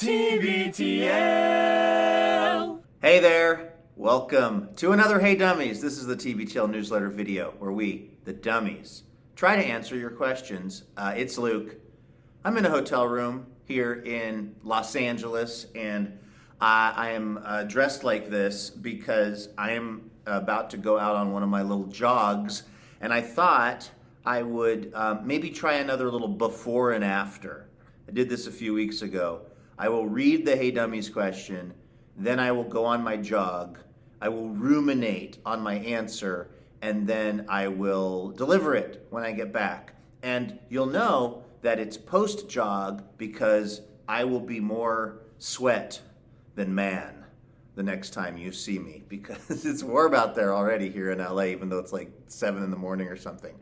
TBTL. Hey there, welcome to another Hey Dummies. This is the TBTL newsletter video where we, the Dummies, try to answer your questions. It's Luke. I'm in a hotel room here in Los Angeles, and I am dressed like this because I am about to go out on one of my little jogs, and I thought I would maybe try another little before and after. I did this a few weeks ago. I will read the Hey Dummies question, then I will go on my jog, I will ruminate on my answer, and then I will deliver it when I get back. And you'll know that it's post-jog because I will be more sweat than man the next time you see me, because it's warm out there already here in LA, even though it's like 7 in the morning or something.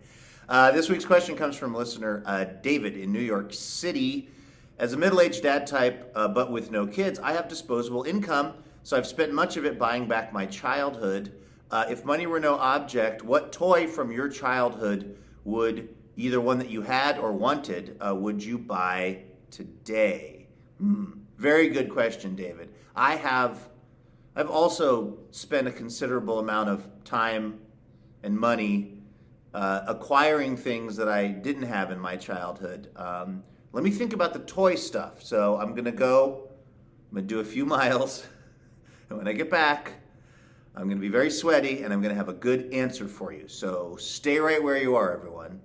This week's question comes from listener David in New York City. As a middle-aged dad type, but with no kids, I have disposable income, so I've spent much of it buying back my childhood. If money were no object, what toy from your childhood would, either one that you had or wanted, would you buy today? Very good question, David. I've also spent a considerable amount of time and money acquiring things that I didn't have in my childhood. Let me think about the toy stuff. So I'm gonna do a few miles, and when I get back, I'm gonna be very sweaty, and I'm gonna have a good answer for you. So stay right where you are, everyone.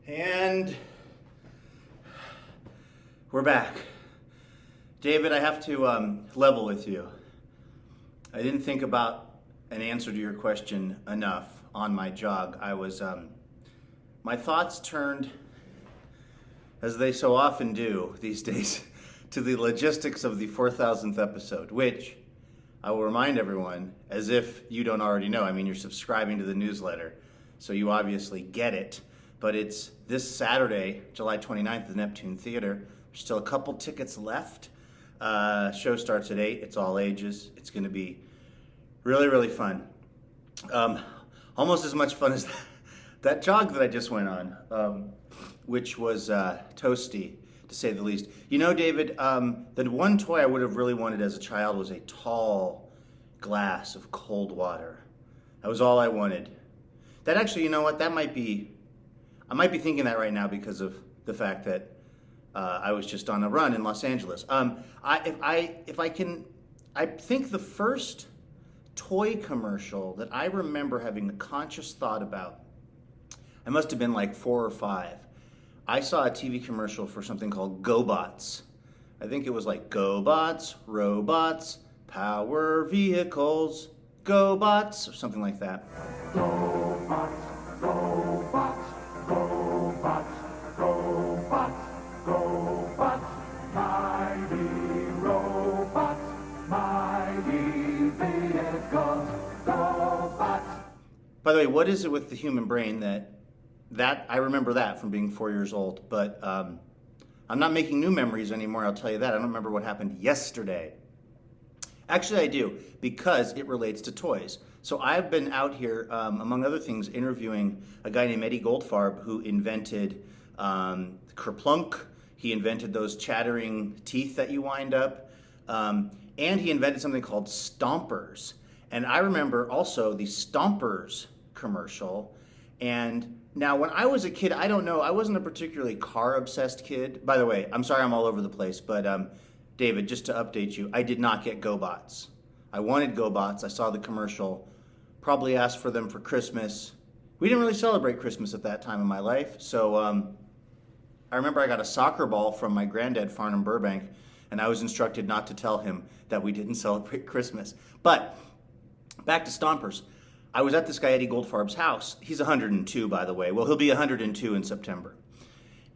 And we're back. David, I have to level with you. I didn't think about an answer to your question enough on my jog. My thoughts turned, as they so often do these days, to the logistics of the 4,000th episode, which I will remind everyone, as if you don't already know. I mean, you're subscribing to the newsletter, so you obviously get it. But it's this Saturday, July 29th, at the Neptune Theater. There's still a couple tickets left. Show starts at 8. It's all ages. It's going to be really, really fun. Almost as much fun as that jog that I just went on, which was toasty, to say the least. You know, David, the one toy I would have really wanted as a child was a tall glass of cold water. That was all I wanted. That actually, you know what, I might be thinking that right now because of the fact that I was just on a run in Los Angeles. I think the first toy commercial that I remember having a conscious thought about, I must have been like 4 or 5. I saw a TV commercial for something called GoBots. I think it was like GoBots, robots, power vehicles, GoBots, or something like that. GoBots, GoBots, GoBots, GoBots, GoBots, mighty robots, mighty vehicles, GoBots. By the way, what is it with the human brain that I remember that from being 4 years old, but I'm not making new memories anymore, I'll tell you that. I don't remember what happened yesterday. Actually, I do, because it relates to toys. So I've been out here, among other things, interviewing a guy named Eddie Goldfarb, who invented Kerplunk. He invented those chattering teeth that you wind up. And he invented something called Stompers. And I remember also the Stompers commercial. And now when I was a kid, I don't know, I wasn't a particularly car-obsessed kid. By the way, I'm sorry I'm all over the place, but David, just to update you, I did not get GoBots. I wanted GoBots. I saw the commercial, probably asked for them for Christmas. We didn't really celebrate Christmas at that time in my life, so I remember I got a soccer ball from my granddad, Farnham Burbank, and I was instructed not to tell him that we didn't celebrate Christmas. But back to Stompers. I was at this guy Eddie Goldfarb's house. He's 102, by the way. Well, he'll be 102 in September.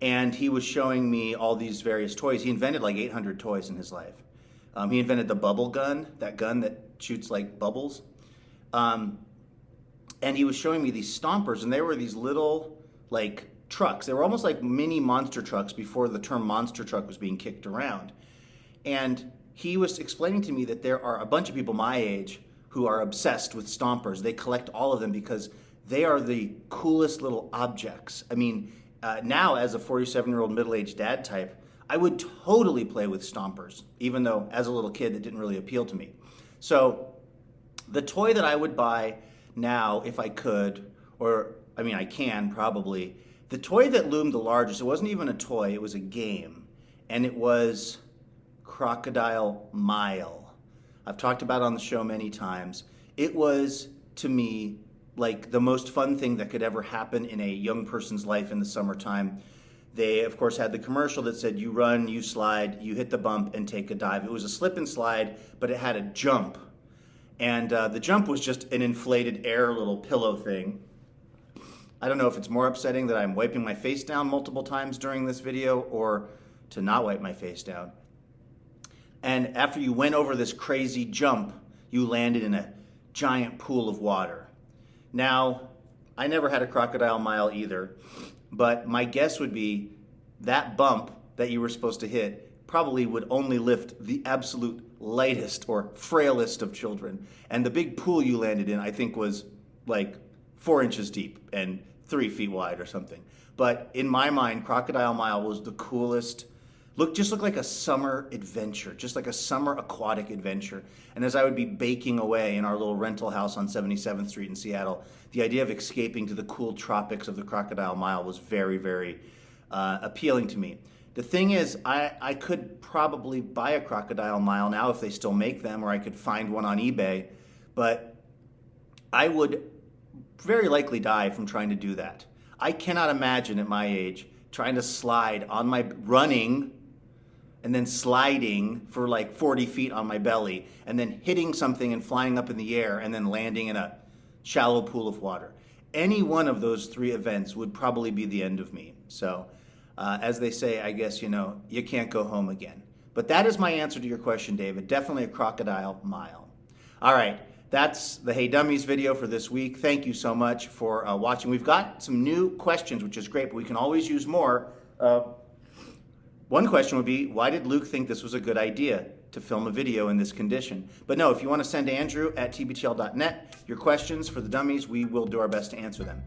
And he was showing me all these various toys. He invented like 800 toys in his life. He invented the bubble gun, that gun that shoots like bubbles. And he was showing me these Stompers, and they were these little like trucks. They were almost like mini monster trucks before the term monster truck was being kicked around. And he was explaining to me that there are a bunch of people my age who are obsessed with Stompers. They collect all of them because they are the coolest little objects. I mean, now as a 47-year-old middle-aged dad type, I would totally play with stompers, even though as a little kid it didn't really appeal to me. So the toy that I would buy now if I could, or I mean I can probably, the toy that loomed the largest, it wasn't even a toy, it was a game, and it was Crocodile Mile. I've talked about it on the show many times. It was, to me, like the most fun thing that could ever happen in a young person's life in the summertime. They, of course, had the commercial that said, you run, you slide, you hit the bump, and take a dive. It was a slip and slide, but it had a jump. And the jump was just an inflated air little pillow thing. I don't know if it's more upsetting that I'm wiping my face down multiple times during this video or to not wipe my face down. And after you went over this crazy jump, you landed in a giant pool of water. Now, I never had a Crocodile Mile either, but my guess would be that bump that you were supposed to hit probably would only lift the absolute lightest or frailest of children. And the big pool you landed in, I think, was like 4 inches deep and 3 feet wide or something. But in my mind, Crocodile Mile was the coolest. Just looked like a summer adventure, just like a summer aquatic adventure. And as I would be baking away in our little rental house on 77th Street in Seattle, the idea of escaping to the cool tropics of the Crocodile Mile was very, very appealing to me. The thing is, I could probably buy a Crocodile Mile now if they still make them, or I could find one on eBay, but I would very likely die from trying to do that. I cannot imagine at my age trying to slide on my running and then sliding for like 40 feet on my belly and then hitting something and flying up in the air and then landing in a shallow pool of water. Any one of those 3 events would probably be the end of me. So as they say, I guess, you can't go home again. But that is my answer to your question, David. Definitely a Crocodile Mile. All right. That's the Hey Dummies video for this week. Thank you so much for watching. We've got some new questions, which is great, but we can always use more. One question would be, why did Luke think this was a good idea to film a video in this condition? But no, if you want to send to Andrew at tbtl.net your questions for the Dummies, we will do our best to answer them.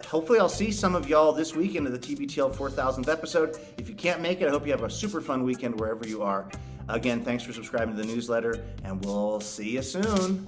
Hopefully I'll see some of y'all this weekend at the TBTL 4000th episode. If you can't make it, I hope you have a super fun weekend wherever you are. Again, thanks for subscribing to the newsletter, and we'll see you soon.